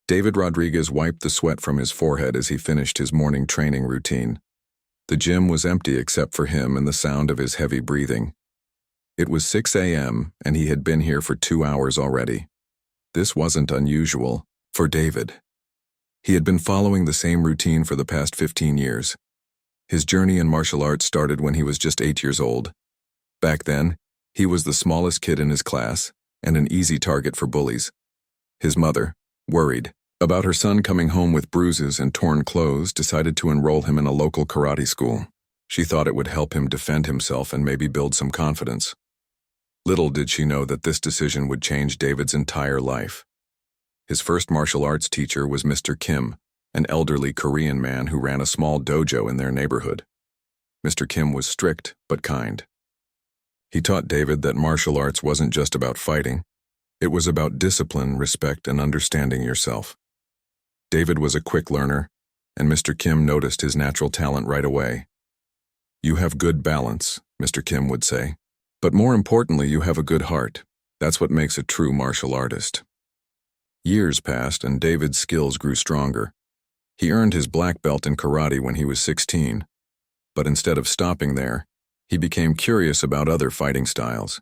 David Rodriguez wiped the sweat from his forehead as he finished his morning training routine. The gym was empty except for him and the sound of his heavy breathing. It was 6 a.m., and he had been here for 2 hours already. This wasn't unusual for David. He had been following the same routine for the past 15 years. His journey in martial arts started when he was just 8 years old. Back then, he was the smallest kid in his class and an easy target for bullies. His mother, worried about her son coming home with bruises and torn clothes, decided to enroll him in a local karate school. She thought it would help him defend himself and maybe build some confidence. Little did she know that this decision would change David's entire life. His first martial arts teacher was Mr. Kim, an elderly Korean man who ran a small dojo in their neighborhood. Mr. Kim was strict but kind. He taught David that martial arts wasn't just about fighting. It was about discipline, respect, and understanding yourself. David was a quick learner, and Mr. Kim noticed his natural talent right away. "You have good balance," Mr. Kim would say. "But more importantly, you have a good heart. That's what makes a true martial artist." Years passed, and David's skills grew stronger. He earned his black belt in karate when he was 16. But instead of stopping there, he became curious about other fighting styles.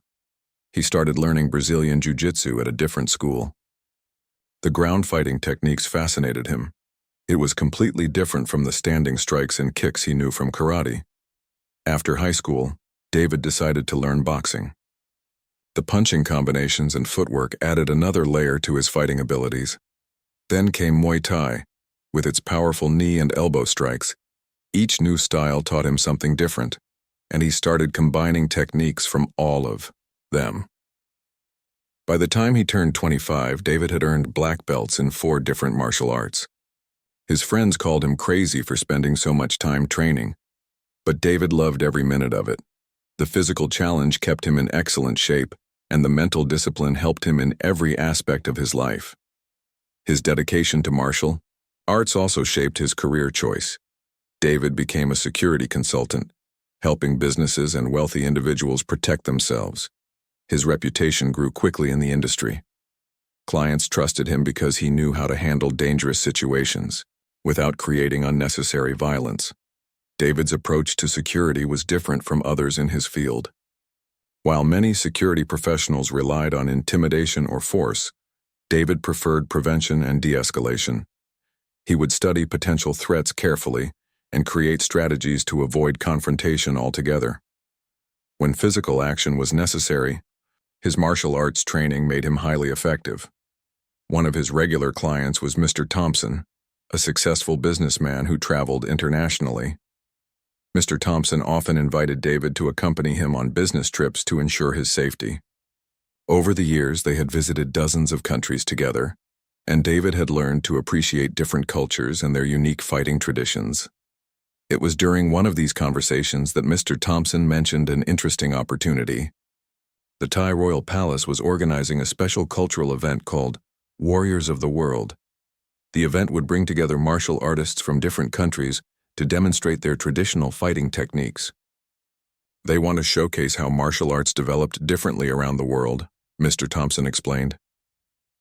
He started learning Brazilian jiu-jitsu at a different school. The ground fighting techniques fascinated him. It was completely different from the standing strikes and kicks he knew from karate. After high school, David decided to learn boxing. The punching combinations and footwork added another layer to his fighting abilities. Then came Muay Thai, with its powerful knee and elbow strikes. Each new style taught him something different, and he started combining techniques from all of them. By the time he turned 25, David had earned black belts in 4 different martial arts. His friends called him crazy for spending so much time training, but David loved every minute of it. The physical challenge kept him in excellent shape, and the mental discipline helped him in every aspect of his life. His dedication to martial arts also shaped his career choice. David became a security consultant, helping businesses and wealthy individuals protect themselves. His reputation grew quickly in the industry. Clients trusted him because he knew how to handle dangerous situations without creating unnecessary violence. David's approach to security was different from others in his field. While many security professionals relied on intimidation or force, David preferred prevention and de-escalation. He would study potential threats carefully and create strategies to avoid confrontation altogether. When physical action was necessary, his martial arts training made him highly effective. One of his regular clients was Mr. Thompson, a successful businessman who traveled internationally. Mr. Thompson often invited David to accompany him on business trips to ensure his safety. Over the years, they had visited dozens of countries together, and David had learned to appreciate different cultures and their unique fighting traditions. It was during one of these conversations that Mr. Thompson mentioned an interesting opportunity. The Thai Royal Palace was organizing a special cultural event called Warriors of the World. The event would bring together martial artists from different countries to demonstrate their traditional fighting techniques. "They want to showcase how martial arts developed differently around the world," Mr. Thompson explained.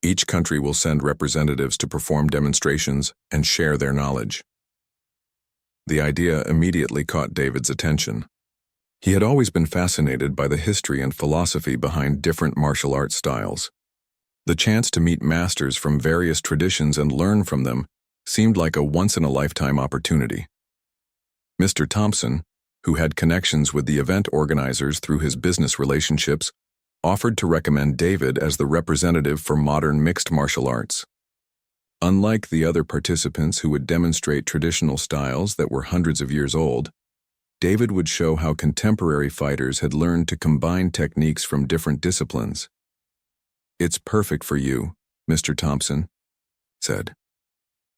"Each country will send representatives to perform demonstrations and share their knowledge." The idea immediately caught David's attention. He had always been fascinated by the history and philosophy behind different martial arts styles. The chance to meet masters from various traditions and learn from them seemed like a once-in-a-lifetime opportunity. Mr. Thompson, who had connections with the event organizers through his business relationships, offered to recommend David as the representative for modern mixed martial arts. Unlike the other participants who would demonstrate traditional styles that were hundreds of years old, David would show how contemporary fighters had learned to combine techniques from different disciplines. "It's perfect for you," Mr. Thompson said.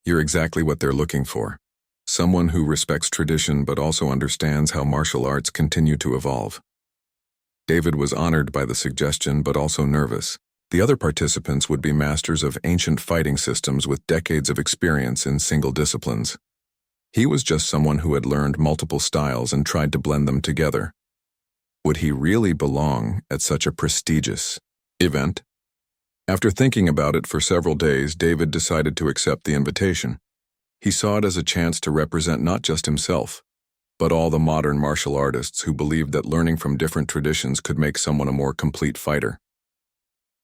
"You're exactly what they're looking for. Someone who respects tradition but also understands how martial arts continue to evolve." David was honored by the suggestion but also nervous. The other participants would be masters of ancient fighting systems with decades of experience in single disciplines. He was just someone who had learned multiple styles and tried to blend them together. Would he really belong at such a prestigious event? After thinking about it for several days, David decided to accept the invitation. He saw it as a chance to represent not just himself, but all the modern martial artists who believed that learning from different traditions could make someone a more complete fighter.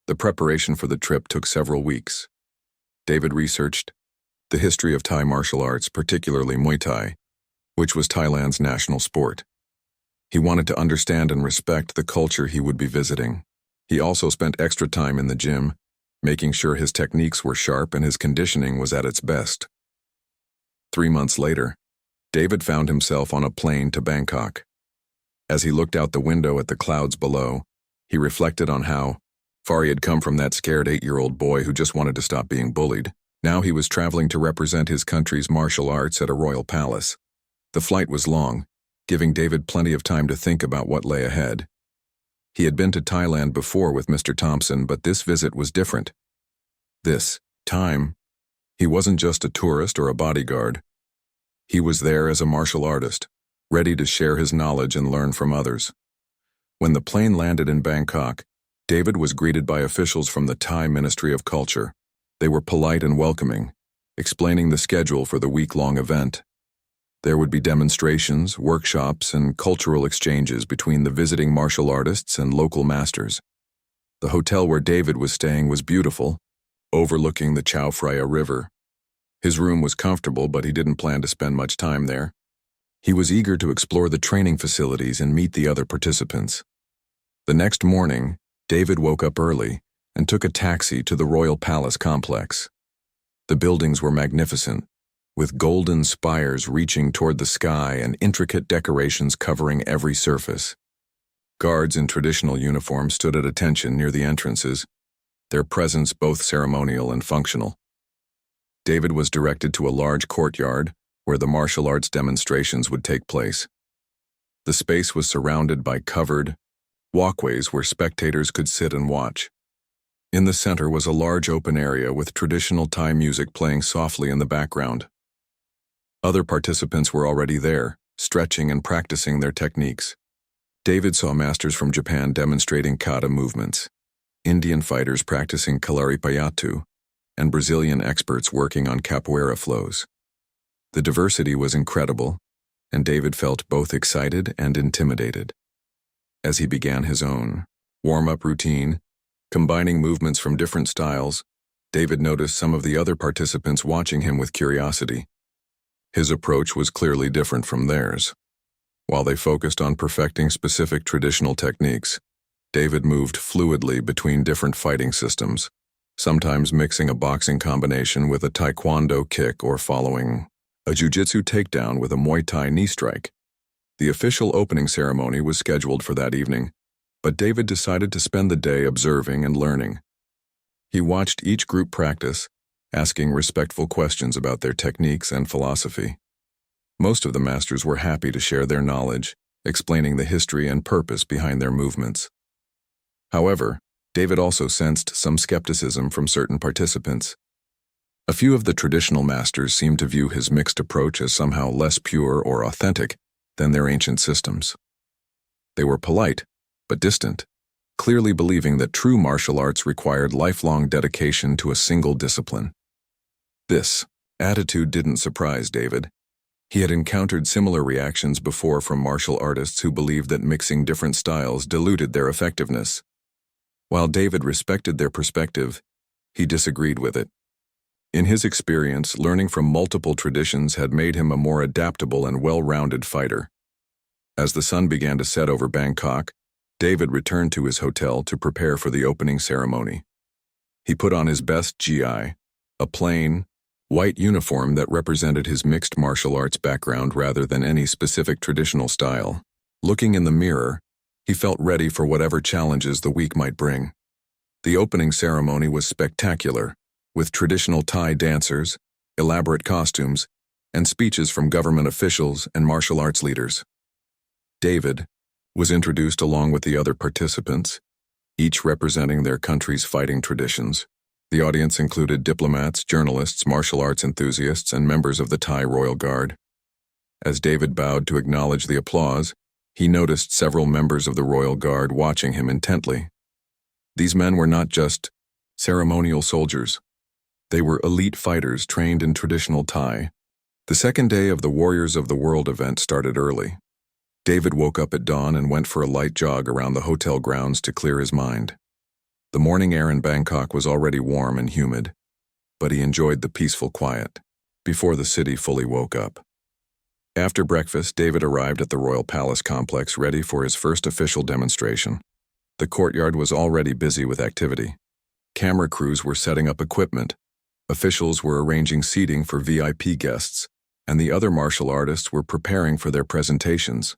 The preparation for the trip took several weeks. David researched the history of Thai martial arts, particularly Muay Thai, which was Thailand's national sport. He wanted to understand and respect the culture he would be visiting. He also spent extra time in the gym, making sure his techniques were sharp and his conditioning was at its best. 3 months later, David found himself on a plane to Bangkok. As he looked out the window at the clouds below, he reflected on how far he had come from that scared 8-year-old boy who just wanted to stop being bullied. Now he was traveling to represent his country's martial arts at a royal palace. The flight was long, giving David plenty of time to think about what lay ahead. He had been to Thailand before with Mr. Thompson, but this visit was different. This time, he wasn't just a tourist or a bodyguard. He was there as a martial artist, ready to share his knowledge and learn from others. When the plane landed in Bangkok, David was greeted by officials from the Thai Ministry of Culture. They were polite and welcoming, explaining the schedule for the week-long event. There would be demonstrations, workshops, and cultural exchanges between the visiting martial artists and local masters. The hotel where David was staying was beautiful, overlooking the Chao Phraya River. His room was comfortable, but he didn't plan to spend much time there. He was eager to explore the training facilities and meet the other participants. The next morning, David woke up early and took a taxi to the Royal Palace complex. The buildings were magnificent, with golden spires reaching toward the sky and intricate decorations covering every surface. Guards in traditional uniforms stood at attention near the entrances, their presence both ceremonial and functional. David was directed to a large courtyard where the martial arts demonstrations would take place. The space was surrounded by covered walkways where spectators could sit and watch. In the center was a large open area with traditional Thai music playing softly in the background. Other participants were already there, stretching and practicing their techniques. David saw masters from Japan demonstrating kata movements, Indian fighters practicing Kalaripayattu, and Brazilian experts working on capoeira flows. The diversity was incredible, and David felt both excited and intimidated. As he began his own warm-up routine, combining movements from different styles, David noticed some of the other participants watching him with curiosity. His approach was clearly different from theirs. While they focused on perfecting specific traditional techniques, David moved fluidly between different fighting systems, sometimes mixing a boxing combination with a taekwondo kick or following a jiu-jitsu takedown with a Muay Thai knee strike. The official opening ceremony was scheduled for that evening, but David decided to spend the day observing and learning. He watched each group practice, asking respectful questions about their techniques and philosophy. Most of the masters were happy to share their knowledge, explaining the history and purpose behind their movements. However, David also sensed some skepticism from certain participants. A few of the traditional masters seemed to view his mixed approach as somehow less pure or authentic than their ancient systems. They were polite, but distant, clearly believing that true martial arts required lifelong dedication to a single discipline. This attitude didn't surprise David. He had encountered similar reactions before from martial artists who believed that mixing different styles diluted their effectiveness. While David respected their perspective, he disagreed with it. In his experience, learning from multiple traditions had made him a more adaptable and well-rounded fighter. As the sun began to set over Bangkok, David returned to his hotel to prepare for the opening ceremony. He put on his best GI, a plain, white uniform that represented his mixed martial arts background rather than any specific traditional style. Looking in the mirror, he felt ready for whatever challenges the week might bring. The opening ceremony was spectacular, with traditional Thai dancers, elaborate costumes, and speeches from government officials and martial arts leaders. David was introduced along with the other participants, each representing their country's fighting traditions. The audience included diplomats, journalists, martial arts enthusiasts, and members of the Thai Royal Guard. As David bowed to acknowledge the applause, he noticed several members of the Royal Guard watching him intently. These men were not just ceremonial soldiers. They were elite fighters trained in traditional Thai. The second day of the Warriors of the World event started early. David woke up at dawn and went for a light jog around the hotel grounds to clear his mind. The morning air in Bangkok was already warm and humid, but he enjoyed the peaceful quiet before the city fully woke up. After breakfast, David arrived at the Royal Palace complex ready for his first official demonstration. The courtyard was already busy with activity. Camera crews were setting up equipment, officials were arranging seating for VIP guests, and the other martial artists were preparing for their presentations.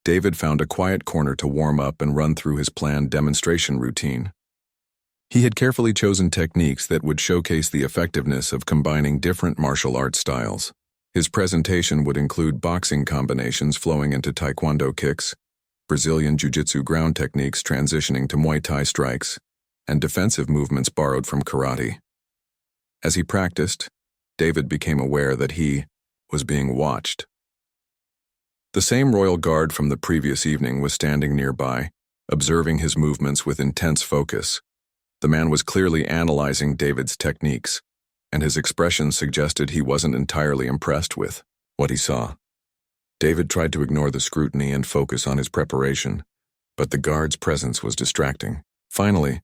David found a quiet corner to warm up and run through his planned demonstration routine. He had carefully chosen techniques that would showcase the effectiveness of combining different martial arts styles. His presentation would include boxing combinations flowing into Taekwondo kicks, Brazilian Jiu-Jitsu ground techniques transitioning to Muay Thai strikes, and defensive movements borrowed from karate. As he practiced, David became aware that he was being watched. The same royal guard from the previous evening was standing nearby, observing his movements with intense focus. The man was clearly analyzing David's techniques, and his expression suggested he wasn't entirely impressed with what he saw. David tried to ignore the scrutiny and focus on his preparation, but the guard's presence was distracting. Finally,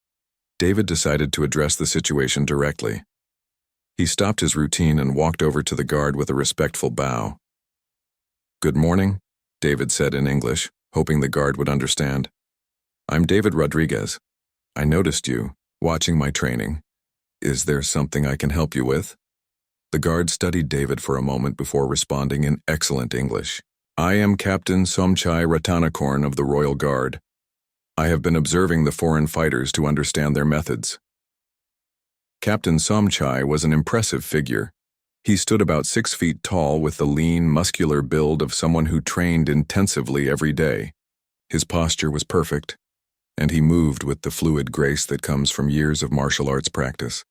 David decided to address the situation directly. He stopped his routine and walked over to the guard with a respectful bow. "Good morning," David said in English, hoping the guard would understand. "I'm David Rodriguez. I noticed you watching my training. Is there something I can help you with?" The guard studied David for a moment before responding in excellent English. "I am Captain Somchai Ratanakorn of the Royal Guard. I have been observing the foreign fighters to understand their methods." Captain Somchai was an impressive figure. He stood about 6 feet tall with the lean, muscular build of someone who trained intensively every day. His posture was perfect, and he moved with the fluid grace that comes from years of martial arts practice.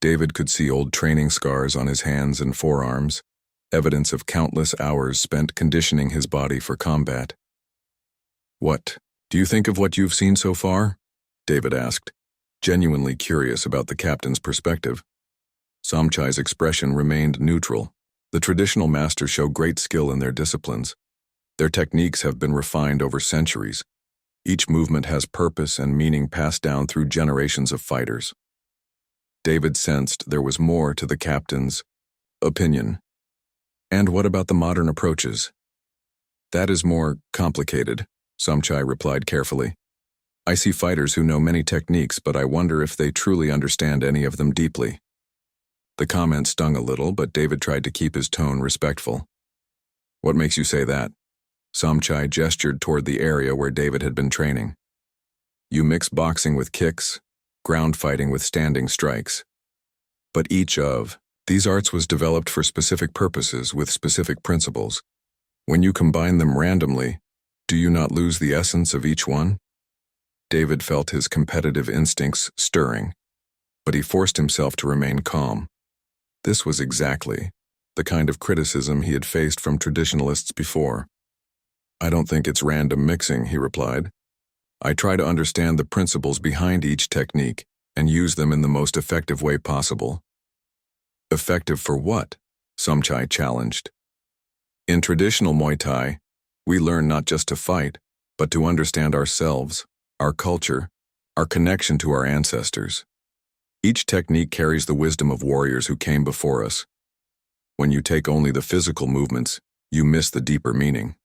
David could see old training scars on his hands and forearms, evidence of countless hours spent conditioning his body for combat. "What do you think of what you've seen so far?" David asked, genuinely curious about the captain's perspective. Somchai's expression remained neutral. The traditional masters show great skill in their disciplines. Their techniques have been refined over centuries. Each movement has purpose and meaning passed down through generations of fighters. David sensed there was more to the captain's opinion. "And what about the modern approaches?" "That is more complicated," Somchai replied carefully. "I see fighters who know many techniques, but I wonder if they truly understand any of them deeply." The comment stung a little, but David tried to keep his tone respectful. "What makes you say that?" Somchai gestured toward the area where David had been training. "You mix boxing with kicks, ground fighting with standing strikes. But each of these arts was developed for specific purposes with specific principles. When you combine them randomly, do you not lose the essence of each one?" David felt his competitive instincts stirring, but he forced himself to remain calm. This was exactly the kind of criticism he had faced from traditionalists before. "I don't think it's random mixing," he replied. "I try to understand the principles behind each technique and use them in the most effective way possible." "Effective for what?" Somchai challenged. "In traditional Muay Thai, we learn not just to fight, but to understand ourselves, our culture, our connection to our ancestors. Each technique carries the wisdom of warriors who came before us. When you take only the physical movements, you miss the deeper meaning."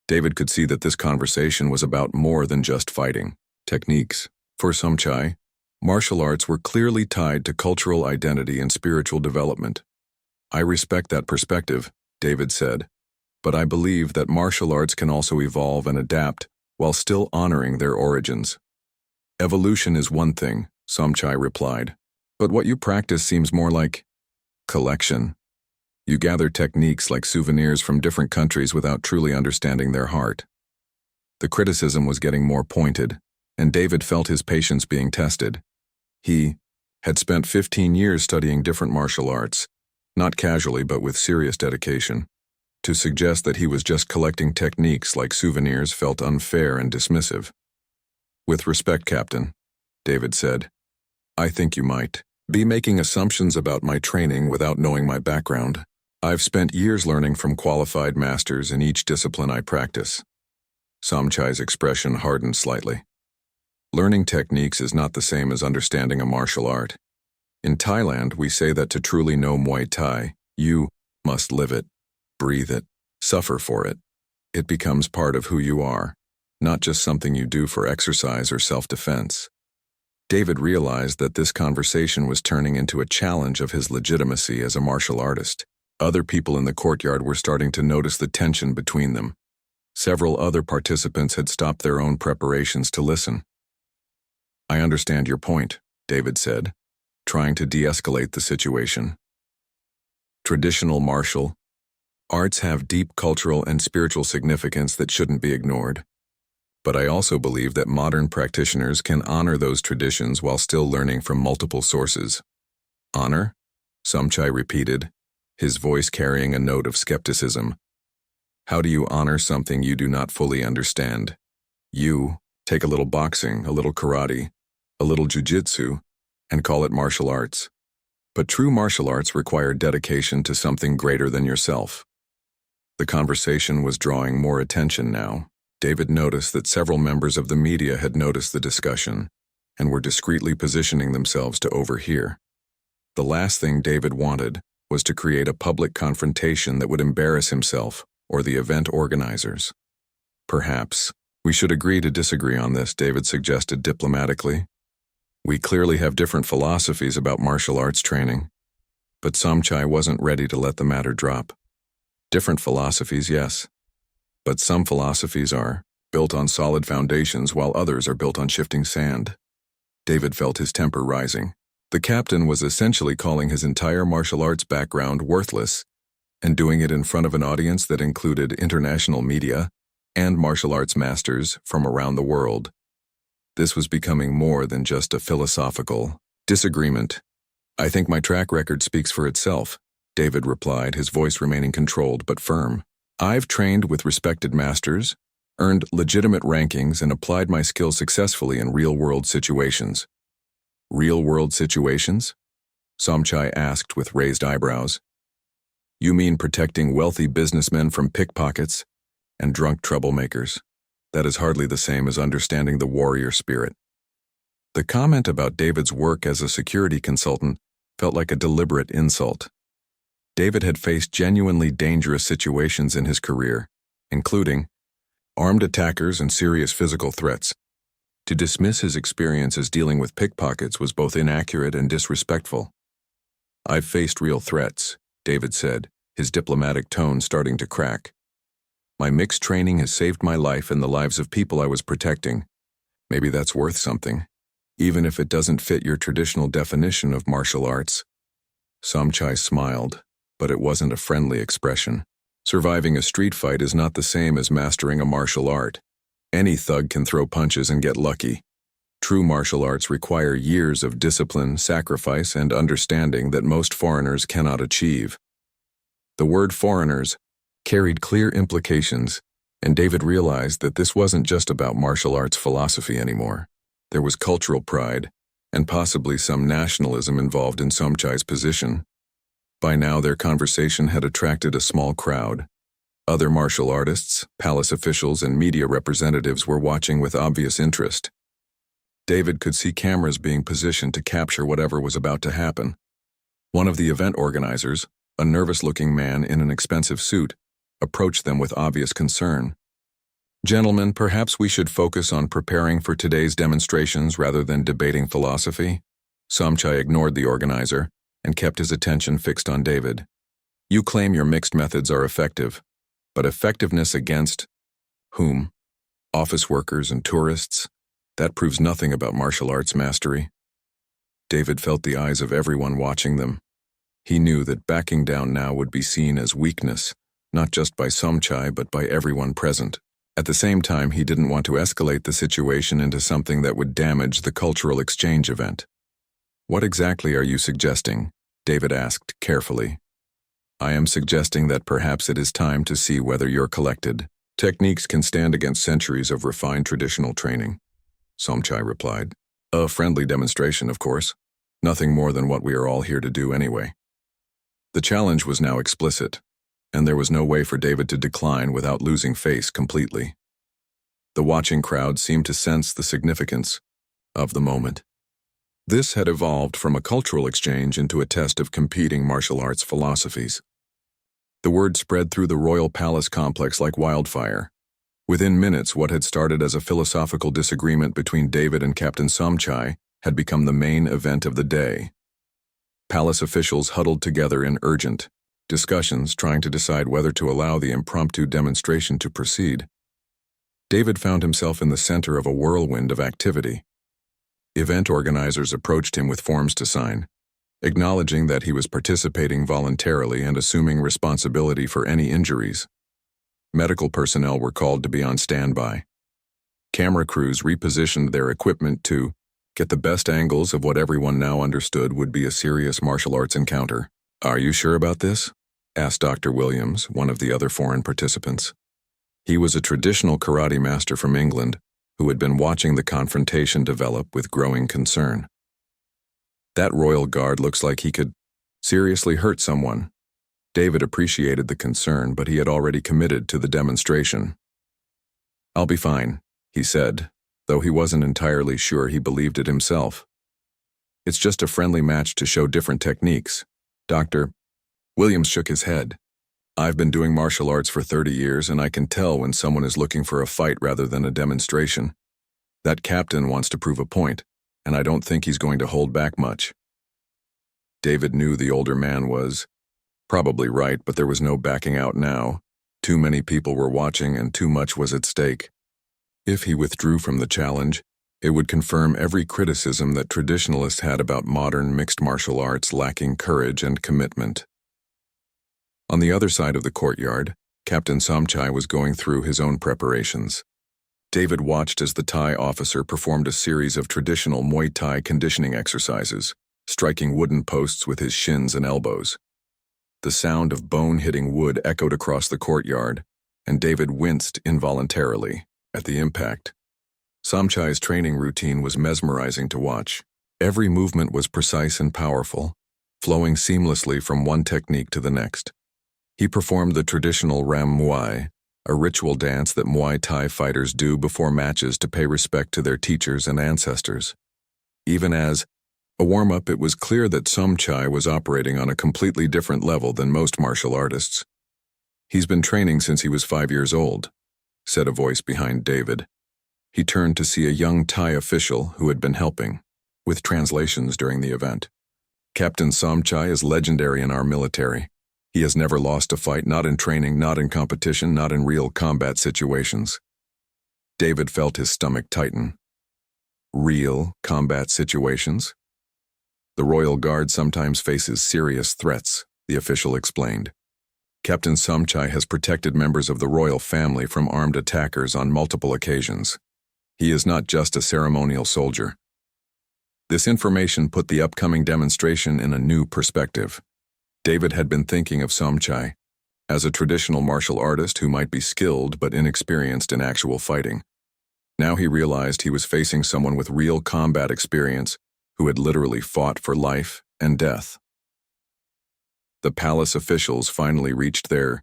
David could see that this conversation was about more than just fighting techniques. For Somchai, martial arts were clearly tied to cultural identity and spiritual development. "I respect that perspective," David said, "but I believe that martial arts can also evolve and adapt while still honoring their origins." "Evolution is one thing," Somchai replied, "but what you practice seems more like collection. You gather techniques like souvenirs from different countries without truly understanding their heart." The criticism was getting more pointed, and David felt his patience being tested. He had spent 15 years studying different martial arts, not casually but with serious dedication. To suggest that he was just collecting techniques like souvenirs felt unfair and dismissive. "With respect, Captain," David said, I think you might be making assumptions about my training without knowing my background. I've spent years learning from qualified masters in each discipline I practice. Somchai's expression hardened slightly. Learning techniques is not the same as understanding a martial art. In Thailand, we say that to truly know Muay Thai, you must live it, breathe it, suffer for it. It becomes part of who you are, not just something you do for exercise or self-defense. David realized that this conversation was turning into a challenge of his legitimacy as a martial artist. Other people in the courtyard were starting to notice the tension between them. Several other participants had stopped their own preparations to listen. I understand your point, David said, trying to de-escalate the situation. Traditional martial arts have deep cultural and spiritual significance that shouldn't be ignored. But I also believe that modern practitioners can honor those traditions while still learning from multiple sources. Honor? Somchai repeated, his voice carrying a note of skepticism. How do you honor something you do not fully understand? You take a little boxing, a little karate, a little jiu-jitsu, and call it martial arts. But true martial arts require dedication to something greater than yourself. The conversation was drawing more attention now. David noticed that several members of the media had noticed the discussion and were discreetly positioning themselves to overhear. The last thing David wanted was to create a public confrontation that would embarrass himself or the event organizers. Perhaps we should agree to disagree on this, David suggested diplomatically. We clearly have different philosophies about martial arts training, but Somchai wasn't ready to let the matter drop. Different philosophies, yes. But some philosophies are built on solid foundations while others are built on shifting sand. David felt his temper rising. The captain was essentially calling his entire martial arts background worthless and doing it in front of an audience that included international media and martial arts masters from around the world. This was becoming more than just a philosophical disagreement. I think my track record speaks for itself, David replied, his voice remaining controlled but firm. I've trained with respected masters, earned legitimate rankings, and applied my skills successfully in real-world situations. Real-world situations? Somchai asked with raised eyebrows. You mean protecting wealthy businessmen from pickpockets and drunk troublemakers? That is hardly the same as understanding the warrior spirit. The comment about David's work as a security consultant felt like a deliberate insult. David had faced genuinely dangerous situations in his career, including armed attackers and serious physical threats. To dismiss his experiences dealing with pickpockets was both inaccurate and disrespectful. I've faced real threats, David said, his diplomatic tone starting to crack. My mixed training has saved my life and the lives of people I was protecting. Maybe that's worth something, even if it doesn't fit your traditional definition of martial arts. Somchai smiled, but it wasn't a friendly expression. Surviving a street fight is not the same as mastering a martial art. Any thug can throw punches and get lucky. True martial arts require years of discipline, sacrifice, and understanding that most foreigners cannot achieve. The word foreigners carried clear implications, and David realized that this wasn't just about martial arts philosophy anymore. There was cultural pride, and possibly some nationalism involved in Somchai's position. By now, their conversation had attracted a small crowd. Other martial artists, palace officials, and media representatives were watching with obvious interest. David could see cameras being positioned to capture whatever was about to happen. One of the event organizers, a nervous-looking man in an expensive suit, approached them with obvious concern. Gentlemen, perhaps we should focus on preparing for today's demonstrations rather than debating philosophy. Somchai ignored the organizer and kept his attention fixed on David. You claim your mixed methods are effective, but effectiveness against whom? Office workers and tourists? That proves nothing about martial arts mastery. David felt the eyes of everyone watching them. He knew that backing down now would be seen as weakness, not just by Somchai but by everyone present. At the same time, he didn't want to escalate the situation into something that would damage the cultural exchange event. What exactly are you suggesting? David asked carefully. I am suggesting that perhaps it is time to see whether your collected techniques can stand against centuries of refined traditional training. Somchai replied. A friendly demonstration, of course. Nothing more than what we are all here to do anyway. The challenge was now explicit, and there was no way for David to decline without losing face completely. The watching crowd seemed to sense the significance of the moment. This had evolved from a cultural exchange into a test of competing martial arts philosophies. The word spread through the royal palace complex like wildfire. Within minutes, what had started as a philosophical disagreement between David and Captain Somchai had become the main event of the day. Palace officials huddled together in urgent discussions, trying to decide whether to allow the impromptu demonstration to proceed. David found himself in the center of a whirlwind of activity. Event organizers approached him with forms to sign, acknowledging that he was participating voluntarily and assuming responsibility for any injuries. Medical personnel were called to be on standby. Camera crews repositioned their equipment to get the best angles of what everyone now understood would be a serious martial arts encounter. "Are you sure about this?" asked Dr. Williams, one of the other foreign participants. He was a traditional karate master from England who had been watching the confrontation develop with growing concern. "That royal guard looks like he could seriously hurt someone." David appreciated the concern, but he had already committed to the demonstration. "I'll be fine," he said, though he wasn't entirely sure he believed it himself. "It's just a friendly match to show different techniques." Dr. Williams shook his head. "I've been doing martial arts for 30 years, and I can tell when someone is looking for a fight rather than a demonstration. That captain wants to prove a point, and I don't think he's going to hold back much." David knew the older man was probably right, but there was no backing out now. Too many people were watching and too much was at stake. If he withdrew from the challenge, it would confirm every criticism that traditionalists had about modern mixed martial arts lacking courage and commitment. On the other side of the courtyard, Captain Somchai was going through his own preparations. David watched as the Thai officer performed a series of traditional Muay Thai conditioning exercises, striking wooden posts with his shins and elbows. The sound of bone hitting wood echoed across the courtyard, and David winced involuntarily at the impact. Somchai's training routine was mesmerizing to watch. Every movement was precise and powerful, flowing seamlessly from one technique to the next. He performed the traditional Ram Muay, a ritual dance that Muay Thai fighters do before matches to pay respect to their teachers and ancestors. Even as a warm-up, it was clear that Somchai was operating on a completely different level than most martial artists. "He's been training since he was 5 years old," said a voice behind David. He turned to see a young Thai official who had been helping with translations during the event. "Captain Somchai is legendary in our military. He has never lost a fight, not in training, not in competition, not in real combat situations." David felt his stomach tighten. Real combat situations? "The Royal Guard sometimes faces serious threats," the official explained. "Captain Somchai has protected members of the royal family from armed attackers on multiple occasions. He is not just a ceremonial soldier." This information put the upcoming demonstration in a new perspective. David had been thinking of Somchai as a traditional martial artist who might be skilled but inexperienced in actual fighting. Now he realized he was facing someone with real combat experience who had literally fought for life and death. The palace officials finally reached their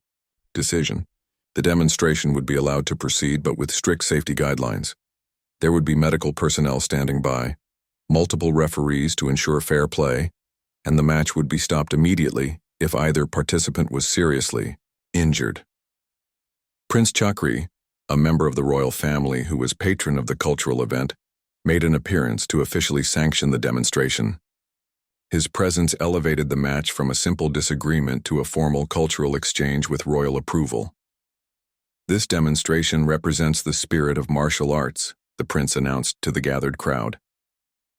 decision. The demonstration would be allowed to proceed, but with strict safety guidelines. There would be medical personnel standing by, multiple referees to ensure fair play, and the match would be stopped immediately if either participant was seriously injured. Prince Chakri, a member of the royal family who was patron of the cultural event, made an appearance to officially sanction the demonstration. His presence elevated the match from a simple disagreement to a formal cultural exchange with royal approval. "This demonstration represents the spirit of martial arts," the prince announced to the gathered crowd.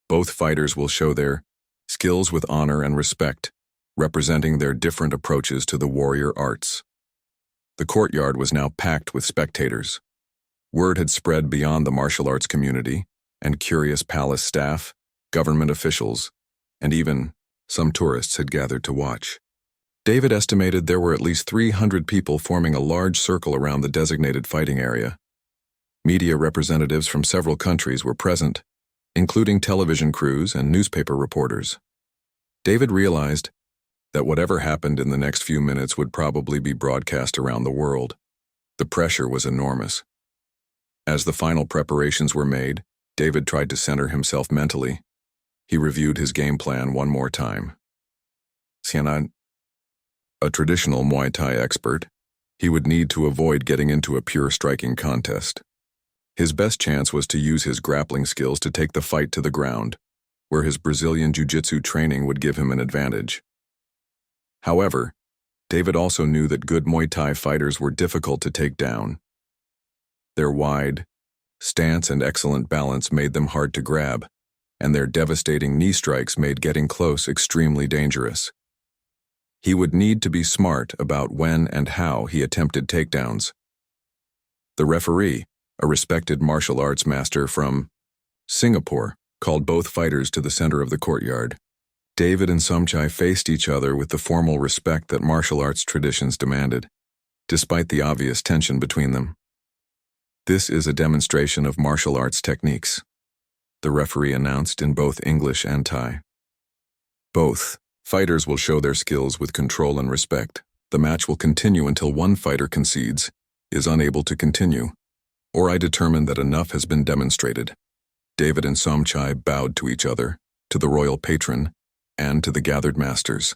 "Both fighters will show their skills with honor and respect, representing their different approaches to the warrior arts." The courtyard was now packed with spectators. Word had spread beyond the martial arts community, and curious palace staff, government officials, and even some tourists had gathered to watch. David estimated there were at least 300 people forming a large circle around the designated fighting area. Media representatives from several countries were present, including television crews and newspaper reporters. David realized that whatever happened in the next few minutes would probably be broadcast around the world. The pressure was enormous. As the final preparations were made, David tried to center himself mentally. He reviewed his game plan one more time. Sienna, a traditional Muay Thai expert, he would need to avoid getting into a pure striking contest. His best chance was to use his grappling skills to take the fight to the ground, where his Brazilian jiu-jitsu training would give him an advantage. However, David also knew that good Muay Thai fighters were difficult to take down. Their wide stance and excellent balance made them hard to grab, and their devastating knee strikes made getting close extremely dangerous. He would need to be smart about when and how he attempted takedowns. The referee, a respected martial arts master from Singapore, called both fighters to the center of the courtyard. David and Somchai faced each other with the formal respect that martial arts traditions demanded, despite the obvious tension between them. This is a demonstration of martial arts techniques, the referee announced in both English and Thai. Both fighters will show their skills with control and respect. The match will continue until one fighter concedes, is unable to continue, or I determine that enough has been demonstrated. David and Somchai bowed to each other, to the royal patron, and to the gathered masters.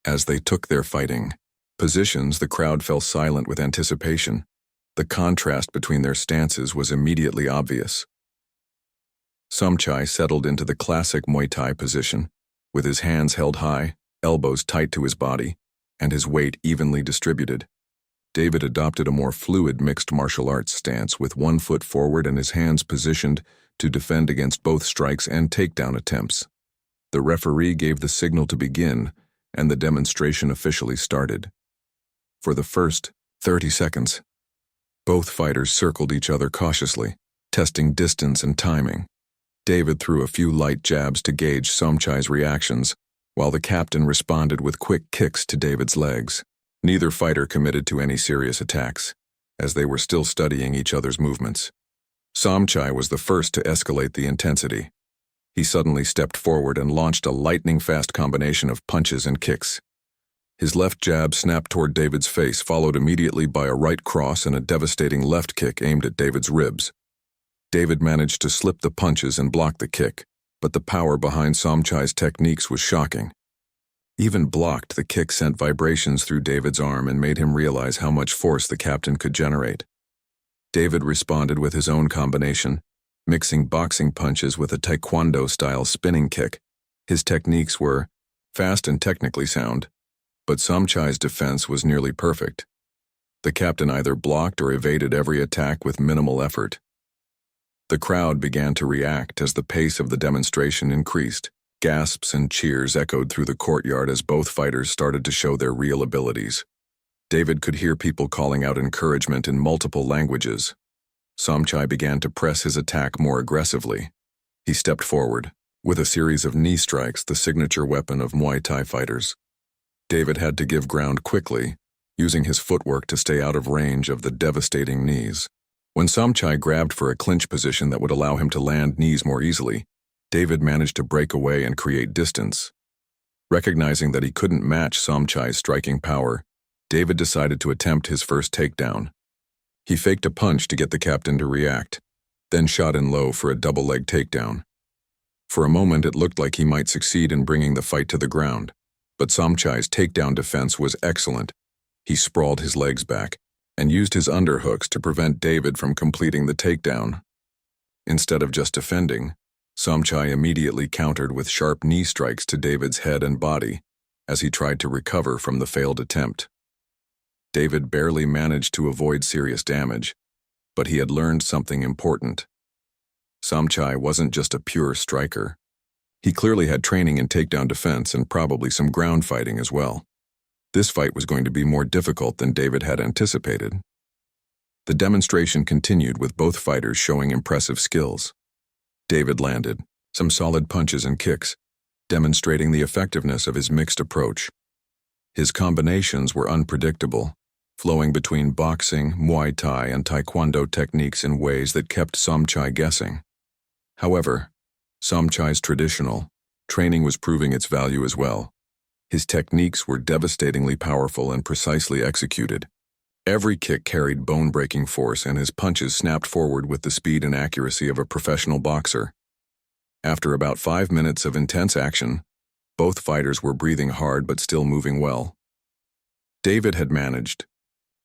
As they took their fighting positions, the crowd fell silent with anticipation. The contrast between their stances was immediately obvious. Somchai settled into the classic Muay Thai position, with his hands held high, elbows tight to his body, and his weight evenly distributed. David adopted a more fluid mixed martial arts stance with one foot forward and his hands positioned to defend against both strikes and takedown attempts. The referee gave the signal to begin, and the demonstration officially started. For the first 30 seconds, both fighters circled each other cautiously, testing distance and timing. David threw a few light jabs to gauge Somchai's reactions, while the captain responded with quick kicks to David's legs. Neither fighter committed to any serious attacks, as they were still studying each other's movements. Somchai was the first to escalate the intensity. He suddenly stepped forward and launched a lightning-fast combination of punches and kicks. His left jab snapped toward David's face, followed immediately by a right cross and a devastating left kick aimed at David's ribs. David managed to slip the punches and block the kick, but the power behind Somchai's techniques was shocking. Even blocked, the kick sent vibrations through David's arm and made him realize how much force the captain could generate. David responded with his own combination, mixing boxing punches with a taekwondo-style spinning kick. His techniques were fast and technically sound, but Somchai's defense was nearly perfect. The captain either blocked or evaded every attack with minimal effort. The crowd began to react as the pace of the demonstration increased. Gasps and cheers echoed through the courtyard as both fighters started to show their real abilities. David could hear people calling out encouragement in multiple languages. Somchai began to press his attack more aggressively. He stepped forward, with a series of knee strikes, the signature weapon of Muay Thai fighters. David had to give ground quickly, using his footwork to stay out of range of the devastating knees. When Somchai grabbed for a clinch position that would allow him to land knees more easily, David managed to break away and create distance. Recognizing that he couldn't match Somchai's striking power, David decided to attempt his first takedown. He faked a punch to get the captain to react, then shot in low for a double-leg takedown. For a moment it looked like he might succeed in bringing the fight to the ground, but Somchai's takedown defense was excellent. He sprawled his legs back and used his underhooks to prevent David from completing the takedown. Instead of just defending, Somchai immediately countered with sharp knee strikes to David's head and body as he tried to recover from the failed attempt. David barely managed to avoid serious damage, but he had learned something important. Somchai wasn't just a pure striker. He clearly had training in takedown defense and probably some ground fighting as well. This fight was going to be more difficult than David had anticipated. The demonstration continued with both fighters showing impressive skills. David landed some solid punches and kicks, demonstrating the effectiveness of his mixed approach. His combinations were unpredictable, flowing between boxing, Muay Thai, and Taekwondo techniques in ways that kept Somchai guessing. However, Somchai's traditional Training was proving its value as well. His techniques were devastatingly powerful and precisely executed. Every kick carried bone-breaking force, and his punches snapped forward with the speed and accuracy of a professional boxer. After about 5 minutes of intense action, both fighters were breathing hard but still moving well. David had managed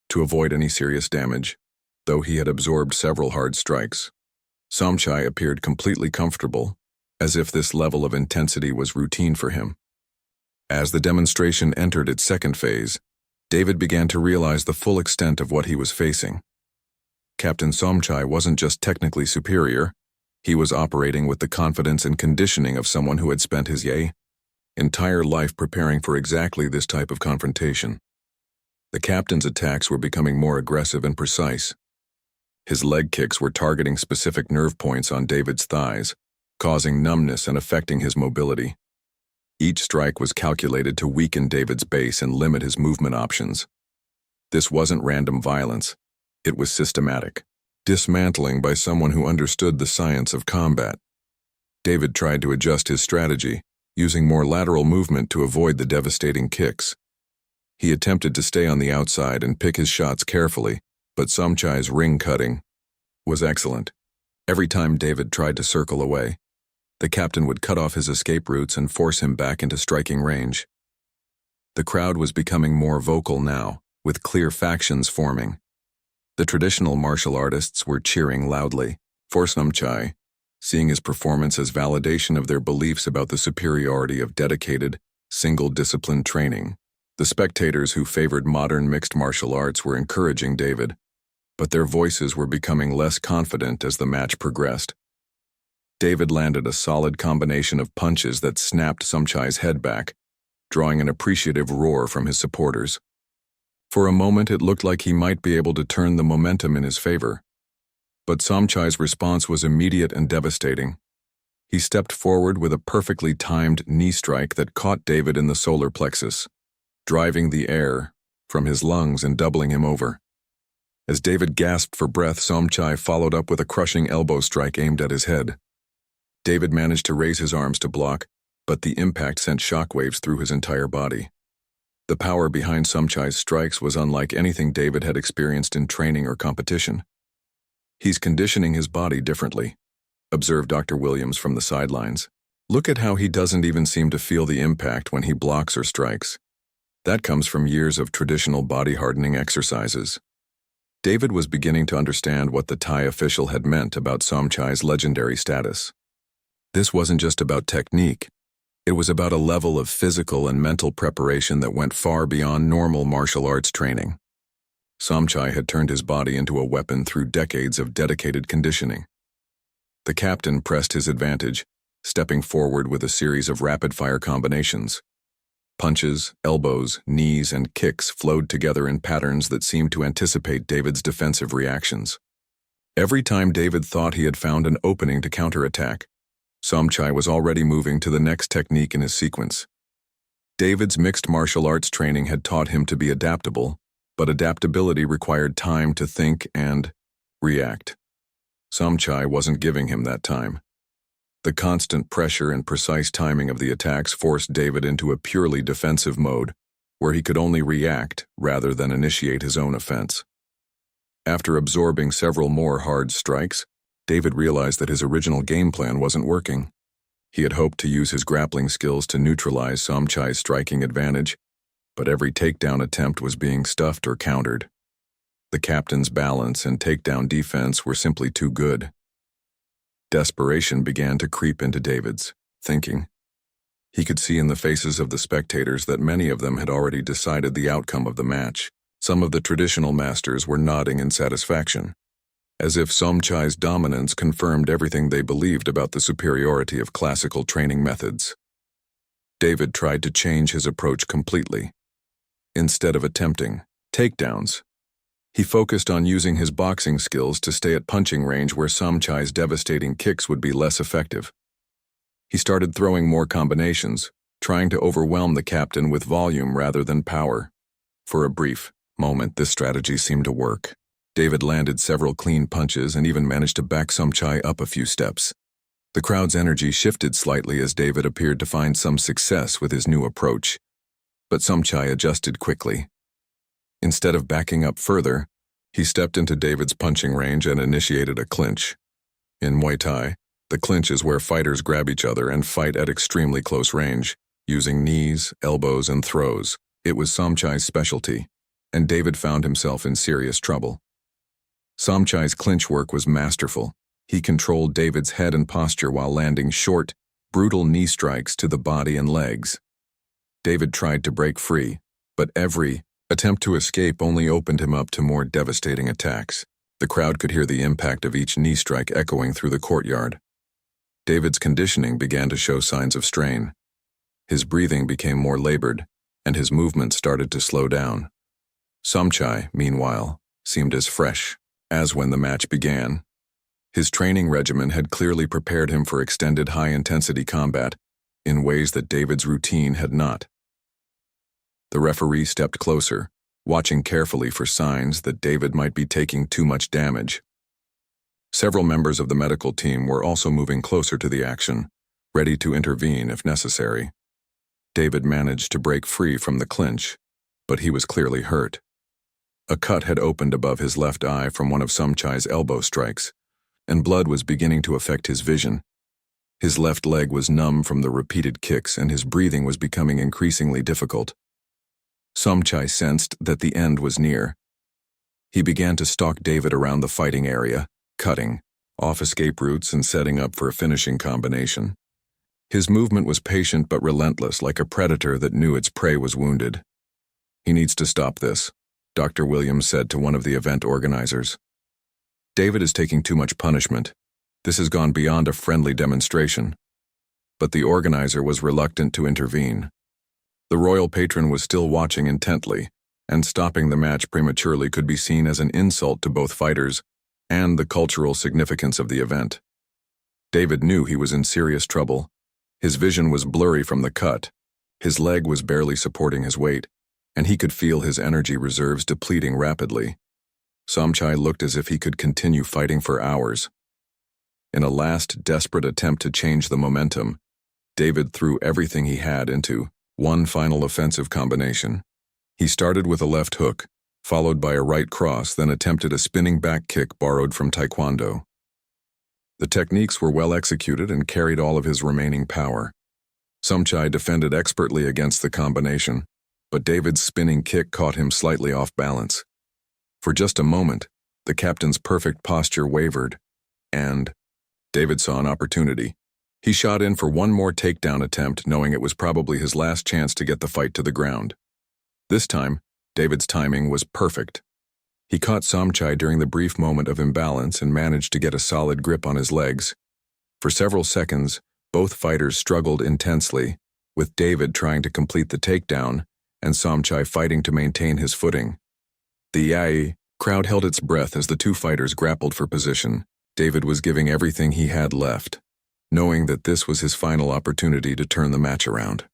to avoid any serious damage, though he had absorbed several hard strikes. Somchai appeared completely comfortable, as if this level of intensity was routine for him. As the demonstration entered its second phase, David began to realize the full extent of what he was facing. Captain Somchai wasn't just technically superior, he was operating with the confidence and conditioning of someone who had spent his entire life preparing for exactly this type of confrontation. The captain's attacks were becoming more aggressive and precise. His leg kicks were targeting specific nerve points on David's thighs, causing numbness and affecting his mobility. Each strike was calculated to weaken David's base and limit his movement options. This wasn't random violence, it was systematic, dismantling by someone who understood the science of combat. David tried to adjust his strategy, using more lateral movement to avoid the devastating kicks. He attempted to stay on the outside and pick his shots carefully, but Somchai's ring cutting was excellent. Every time David tried to circle away, the captain would cut off his escape routes and force him back into striking range. The crowd was becoming more vocal now, with clear factions forming. The traditional martial artists were cheering loudly for Somchai, seeing his performance as validation of their beliefs about the superiority of dedicated, single-discipline training. The spectators who favored modern mixed martial arts were encouraging David, but their voices were becoming less confident as the match progressed. David landed a solid combination of punches that snapped Somchai's head back, drawing an appreciative roar from his supporters. For a moment it looked like he might be able to turn the momentum in his favor. But Somchai's response was immediate and devastating. He stepped forward with a perfectly timed knee strike that caught David in the solar plexus, driving the air from his lungs and doubling him over. As David gasped for breath, Somchai followed up with a crushing elbow strike aimed at his head. David managed to raise his arms to block, but the impact sent shockwaves through his entire body. The power behind Somchai's strikes was unlike anything David had experienced in training or competition. "He's conditioning his body differently," observed Dr. Williams from the sidelines. "Look at how he doesn't even seem to feel the impact when he blocks or strikes. That comes from years of traditional body hardening exercises." David was beginning to understand what the Thai official had meant about Somchai's legendary status. This wasn't just about technique. It was about a level of physical and mental preparation that went far beyond normal martial arts training. Somchai had turned his body into a weapon through decades of dedicated conditioning. The captain pressed his advantage, stepping forward with a series of rapid-fire combinations. Punches, elbows, knees, and kicks flowed together in patterns that seemed to anticipate David's defensive reactions. Every time David thought he had found an opening to counterattack, Somchai was already moving to the next technique in his sequence. David's mixed martial arts training had taught him to be adaptable, but adaptability required time to think and react. Somchai wasn't giving him that time. The constant pressure and precise timing of the attacks forced David into a purely defensive mode, where he could only react rather than initiate his own offense. After absorbing several more hard strikes, David realized that his original game plan wasn't working. He had hoped to use his grappling skills to neutralize Somchai's striking advantage, but every takedown attempt was being stuffed or countered. The captain's balance and takedown defense were simply too good. Desperation began to creep into David's thinking. He could see in the faces of the spectators that many of them had already decided the outcome of the match. Some of the traditional masters were nodding in satisfaction, as if Somchai's dominance confirmed everything they believed about the superiority of classical training methods. David tried to change his approach completely. Instead of attempting takedowns, he focused on using his boxing skills to stay at punching range where Somchai's devastating kicks would be less effective. He started throwing more combinations, trying to overwhelm the captain with volume rather than power. For a brief moment, this strategy seemed to work. David landed several clean punches and even managed to back Somchai up a few steps. The crowd's energy shifted slightly as David appeared to find some success with his new approach, but Somchai adjusted quickly. Instead of backing up further, he stepped into David's punching range and initiated a clinch. In Muay Thai, the clinch is where fighters grab each other and fight at extremely close range, using knees, elbows, and throws. It was Somchai's specialty, and David found himself in serious trouble. Somchai's clinch work was masterful. He controlled David's head and posture while landing short, brutal knee strikes to the body and legs. David tried to break free, but every attempt to escape only opened him up to more devastating attacks. The crowd could hear the impact of each knee strike echoing through the courtyard. David's conditioning began to show signs of strain. His breathing became more labored, and his movement started to slow down. Somchai, meanwhile, seemed as fresh as when the match began. His training regimen had clearly prepared him for extended high-intensity combat in ways that David's routine had not. The referee stepped closer, watching carefully for signs that David might be taking too much damage. Several members of the medical team were also moving closer to the action, ready to intervene if necessary. David managed to break free from the clinch, but he was clearly hurt. A cut had opened above his left eye from one of Somchai's elbow strikes, and blood was beginning to affect his vision. His left leg was numb from the repeated kicks, and his breathing was becoming increasingly difficult. Somchai sensed that the end was near. He began to stalk David around the fighting area, cutting off escape routes and setting up for a finishing combination. His movement was patient but relentless, like a predator that knew its prey was wounded. "He needs to stop this," Dr. Williams said to one of the event organizers. "David is taking too much punishment. This has gone beyond a friendly demonstration." But the organizer was reluctant to intervene. The royal patron was still watching intently, and stopping the match prematurely could be seen as an insult to both fighters and the cultural significance of the event. David knew he was in serious trouble. His vision was blurry from the cut, his leg was barely supporting his weight, and he could feel his energy reserves depleting rapidly. Somchai looked as if he could continue fighting for hours. In a last, desperate attempt to change the momentum, David threw everything he had into one final offensive combination. He started with a left hook, followed by a right cross, then attempted a spinning back kick borrowed from Taekwondo. The techniques were well executed and carried all of his remaining power. Somchai defended expertly against the combination, but David's spinning kick caught him slightly off balance. For just a moment, the captain's perfect posture wavered, and David saw an opportunity. He shot in for one more takedown attempt, knowing it was probably his last chance to get the fight to the ground. This time, David's timing was perfect. He caught Somchai during the brief moment of imbalance and managed to get a solid grip on his legs. For several seconds, both fighters struggled intensely, with David trying to complete the takedown and Somchai fighting to maintain his footing. The Yai crowd held its breath as the two fighters grappled for position. David was giving everything he had left, knowing that this was his final opportunity to turn the match around.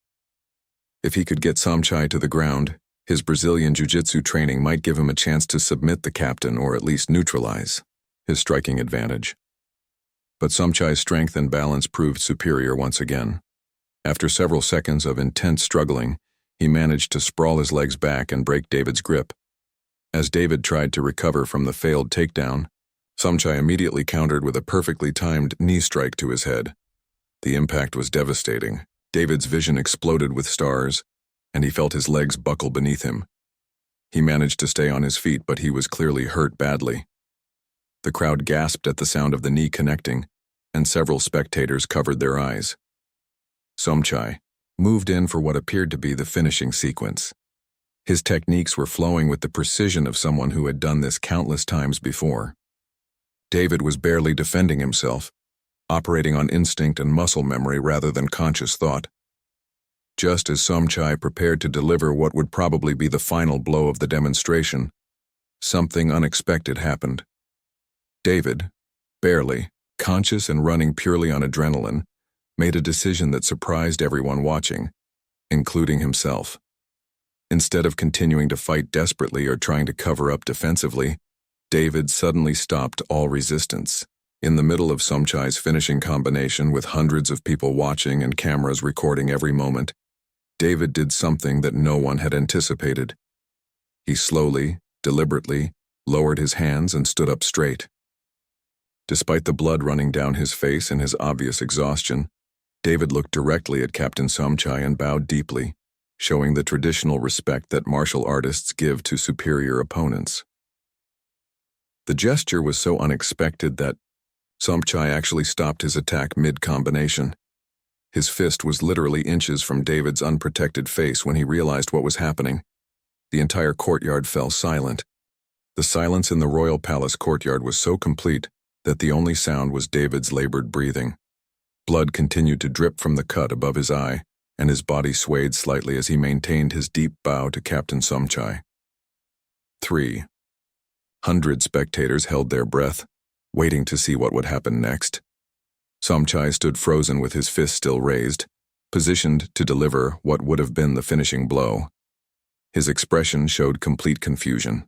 If he could get Somchai to the ground, his Brazilian jiu-jitsu training might give him a chance to submit the captain or at least neutralize his striking advantage. But Somchai's strength and balance proved superior once again. After several seconds of intense struggling, he managed to sprawl his legs back and break David's grip. As David tried to recover from the failed takedown, Somchai immediately countered with a perfectly timed knee strike to his head. The impact was devastating. David's vision exploded with stars, and he felt his legs buckle beneath him. He managed to stay on his feet, but he was clearly hurt badly. The crowd gasped at the sound of the knee connecting, and several spectators covered their eyes. Somchai moved in for what appeared to be the finishing sequence. His techniques were flowing with the precision of someone who had done this countless times before. David was barely defending himself, operating on instinct and muscle memory rather than conscious thought. Just as Somchai prepared to deliver what would probably be the final blow of the demonstration, something unexpected happened. David, barely, conscious and running purely on adrenaline, made a decision that surprised everyone watching, including himself. Instead of continuing to fight desperately or trying to cover up defensively, David suddenly stopped all resistance. In the middle of Somchai's finishing combination with hundreds of people watching and cameras recording every moment, David did something that no one had anticipated. He slowly, deliberately, lowered his hands and stood up straight. Despite the blood running down his face and his obvious exhaustion, David looked directly at Captain Somchai and bowed deeply, showing the traditional respect that martial artists give to superior opponents. The gesture was so unexpected that Somchai actually stopped his attack mid-combination. His fist was literally inches from David's unprotected face when he realized what was happening. The entire courtyard fell silent. The silence in the royal palace courtyard was so complete that the only sound was David's labored breathing. Blood continued to drip from the cut above his eye, and his body swayed slightly as he maintained his deep bow to Captain Somchai. 300 spectators held their breath, waiting to see what would happen next. Somchai stood frozen with his fist still raised, positioned to deliver what would have been the finishing blow. His expression showed complete confusion.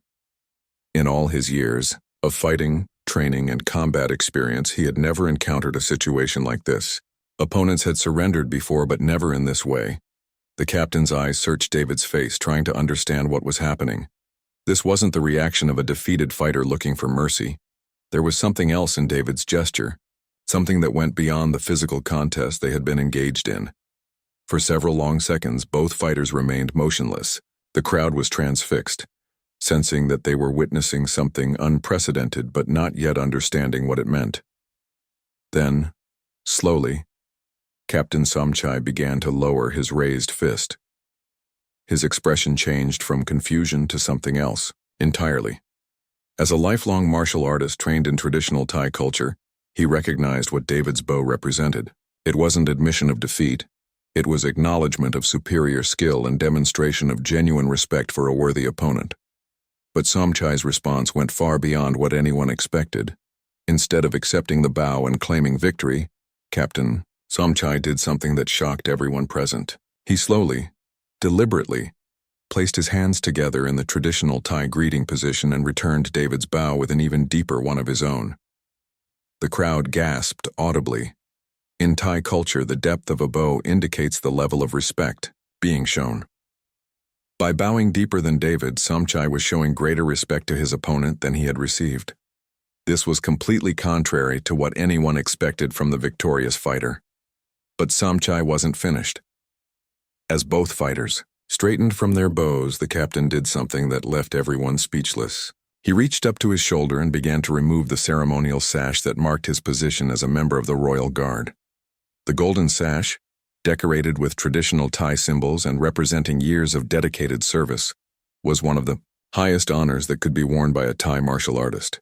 In all his years of fighting, training, and combat experience, he had never encountered a situation like this. Opponents had surrendered before, but never in this way. The captain's eyes searched David's face, trying to understand what was happening. This wasn't the reaction of a defeated fighter looking for mercy. There was something else in David's gesture, something that went beyond the physical contest they had been engaged in. For several long seconds, both fighters remained motionless. The crowd was transfixed, sensing that they were witnessing something unprecedented but not yet understanding what it meant. Then, slowly, Captain Somchai began to lower his raised fist. His expression changed from confusion to something else, entirely. As a lifelong martial artist trained in traditional Thai culture, he recognized what David's bow represented. It wasn't admission of defeat. It was acknowledgement of superior skill and demonstration of genuine respect for a worthy opponent. But Somchai's response went far beyond what anyone expected. Instead of accepting the bow and claiming victory, Captain Somchai did something that shocked everyone present. He slowly, deliberately, placed his hands together in the traditional Thai greeting position and returned David's bow with an even deeper one of his own. The crowd gasped audibly. In Thai culture, the depth of a bow indicates the level of respect being shown. By bowing deeper than David, Somchai was showing greater respect to his opponent than he had received. This was completely contrary to what anyone expected from the victorious fighter. But Somchai wasn't finished. As both fighters straightened from their bows, the captain did something that left everyone speechless. He reached up to his shoulder and began to remove the ceremonial sash that marked his position as a member of the royal guard. The golden sash, decorated with traditional Thai symbols and representing years of dedicated service, was one of the highest honors that could be worn by a Thai martial artist.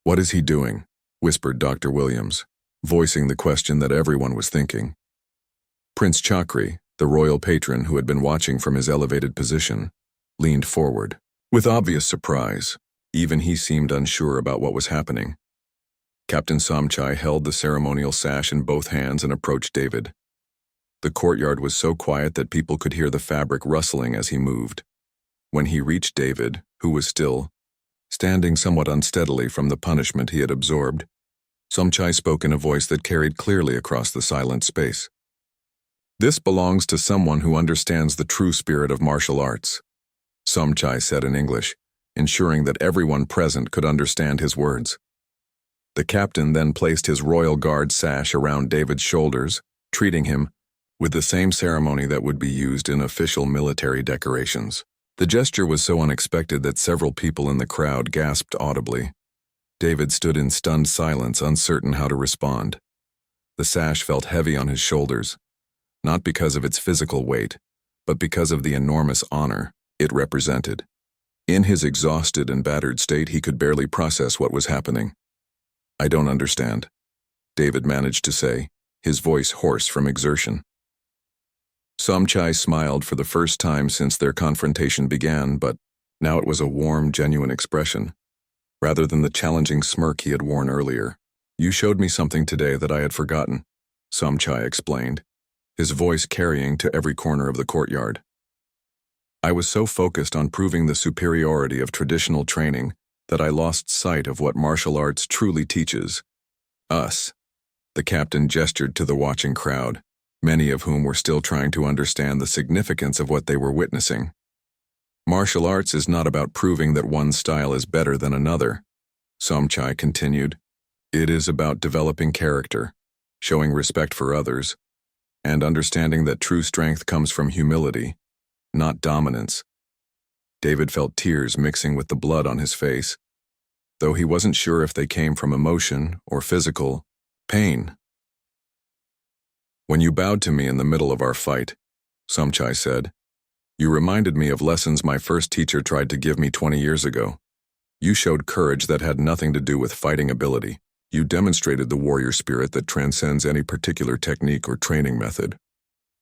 "What is he doing?" whispered Dr. Williams, voicing the question that everyone was thinking. Prince Chakri, the royal patron who had been watching from his elevated position, leaned forward. With obvious surprise, even he seemed unsure about what was happening. Captain Somchai held the ceremonial sash in both hands and approached David. The courtyard was so quiet that people could hear the fabric rustling as he moved. When he reached David, who was still standing somewhat unsteadily from the punishment he had absorbed, Somchai spoke in a voice that carried clearly across the silent space. "This belongs to someone who understands the true spirit of martial arts," Somchai said in English, ensuring that everyone present could understand his words. The captain then placed his royal guard sash around David's shoulders, treating him with the same ceremony that would be used in official military decorations. The gesture was so unexpected that several people in the crowd gasped audibly. David stood in stunned silence, uncertain how to respond. The sash felt heavy on his shoulders, not because of its physical weight, but because of the enormous honor it represented. In his exhausted and battered state, he could barely process what was happening. "I don't understand," David managed to say, his voice hoarse from exertion. Somchai smiled for the first time since their confrontation began, but now it was a warm, genuine expression, rather than the challenging smirk he had worn earlier. "You showed me something today that I had forgotten," Somchai explained, his voice carrying to every corner of the courtyard. "I was so focused on proving the superiority of traditional training that I lost sight of what martial arts truly teaches: Us. The captain gestured to the watching crowd, many of whom were still trying to understand the significance of what they were witnessing. Martial arts is not about proving that one style is better than another, Somchai continued. It is about developing character, showing respect for others, and understanding that true strength comes from humility, not dominance. David felt tears mixing with the blood on his face, though he wasn't sure if they came from emotion or physical pain. When you bowed to me in the middle of our fight, Somchai said, you reminded me of lessons my first teacher tried to give me 20 years ago. You showed courage that had nothing to do with fighting ability. You demonstrated the warrior spirit that transcends any particular technique or training method.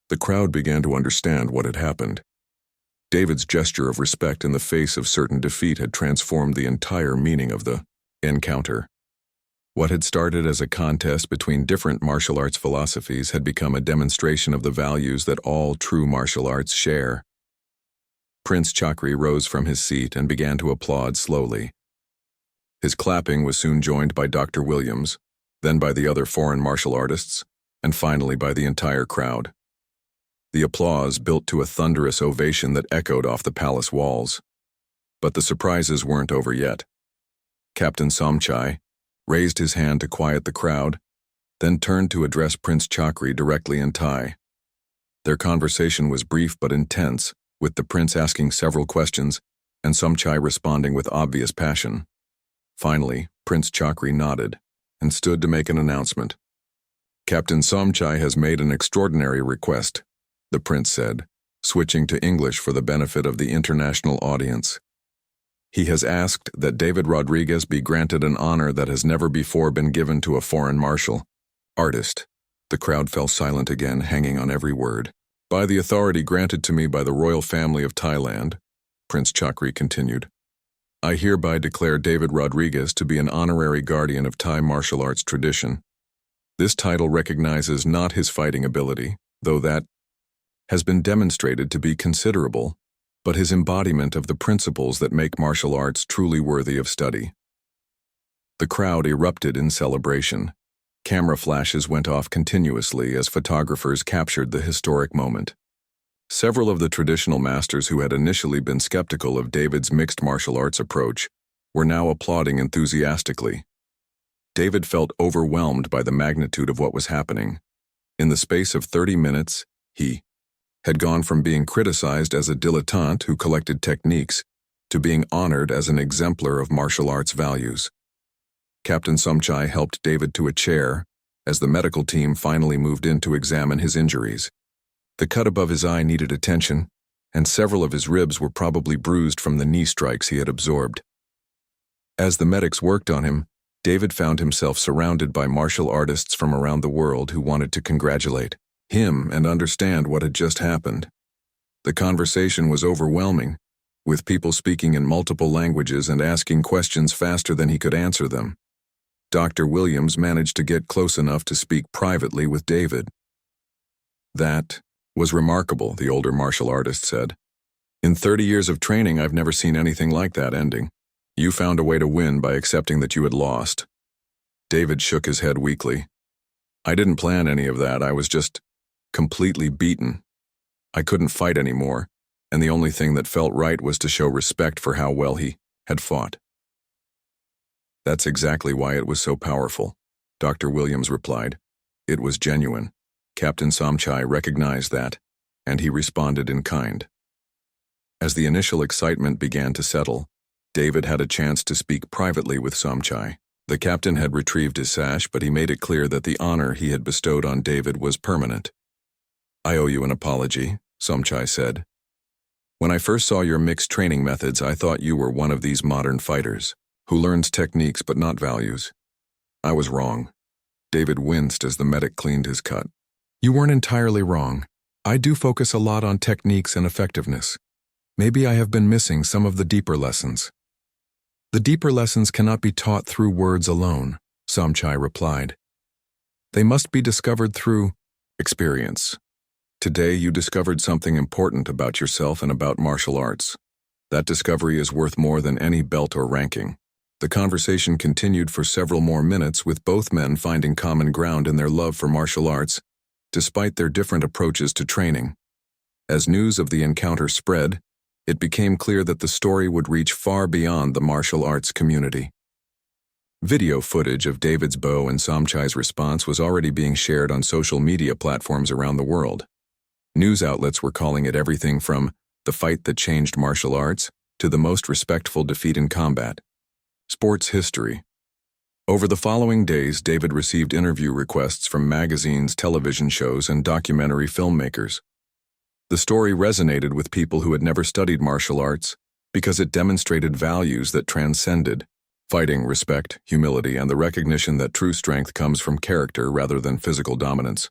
The crowd began to understand what had happened. David's gesture of respect in the face of certain defeat had transformed the entire meaning of the encounter. What had started as a contest between different martial arts philosophies had become a demonstration of the values that all true martial arts share. Prince Chakri rose from his seat and began to applaud slowly. His clapping was soon joined by Dr. Williams, then by the other foreign martial artists, and finally by the entire crowd. The applause built to a thunderous ovation that echoed off the palace walls. But the surprises weren't over yet. Captain Somchai raised his hand to quiet the crowd, then turned to address Prince Chakri directly in Thai. Their conversation was brief but intense, with the prince asking several questions and Somchai responding with obvious passion. Finally, Prince Chakri nodded and stood to make an announcement. Captain Somchai has made an extraordinary request, the prince said, switching to English for the benefit of the international audience. He has asked that David Rodriguez be granted an honor that has never before been given to a foreign martial artist. The crowd fell silent again, hanging on every word. By the authority granted to me by the royal family of Thailand, Prince Chakri continued, I hereby declare David Rodriguez to be an honorary guardian of Thai martial arts tradition. This title recognizes not his fighting ability, though that has been demonstrated to be considerable, but his embodiment of the principles that make martial arts truly worthy of study. The crowd erupted in celebration. Camera flashes went off continuously as photographers captured the historic moment. Several of the traditional masters who had initially been skeptical of David's mixed martial arts approach were now applauding enthusiastically. David felt overwhelmed by the magnitude of what was happening. In the space of 30 minutes, he had gone from being criticized as a dilettante who collected techniques to being honored as an exemplar of martial arts values. Captain Somchai helped David to a chair as the medical team finally moved in to examine his injuries. The cut above his eye needed attention, and several of his ribs were probably bruised from the knee strikes he had absorbed. As the medics worked on him, David found himself surrounded by martial artists from around the world who wanted to congratulate him and understand what had just happened. The conversation was overwhelming, with people speaking in multiple languages and asking questions faster than he could answer them. Dr. Williams managed to get close enough to speak privately with David. That was remarkable, the older martial artist said. In 30 years of training, I've never seen anything like that ending. You found a way to win by accepting that you had lost. David shook his head weakly. I didn't plan any of that. I was just completely beaten. I couldn't fight anymore, and the only thing that felt right was to show respect for how well he had fought. That's exactly why it was so powerful, Dr. Williams replied. It was genuine. Captain Somchai recognized that, and he responded in kind. As the initial excitement began to settle, David had a chance to speak privately with Somchai. The captain had retrieved his sash, but he made it clear that the honor he had bestowed on David was permanent. I owe you an apology, Somchai said. When I first saw your mixed training methods, I thought you were one of these modern fighters, who learns techniques but not values. I was wrong. David winced as the medic cleaned his cut. You weren't entirely wrong. I do focus a lot on techniques and effectiveness. Maybe I have been missing some of the deeper lessons. The deeper lessons cannot be taught through words alone, Somchai replied. They must be discovered through experience. Today you discovered something important about yourself and about martial arts. That discovery is worth more than any belt or ranking. The conversation continued for several more minutes, with both men finding common ground in their love for martial arts, despite their different approaches to training. As news of the encounter spread, it became clear that the story would reach far beyond the martial arts community. Video footage of David's bow and Somchai's response was already being shared on social media platforms around the world. News outlets were calling it everything from the fight that changed martial arts to the most respectful defeat in combat. Sports history. Over the following days, David received interview requests from magazines, television shows, and documentary filmmakers. The story resonated with people who had never studied martial arts because it demonstrated values that transcended fighting, respect, humility, and the recognition that true strength comes from character rather than physical dominance.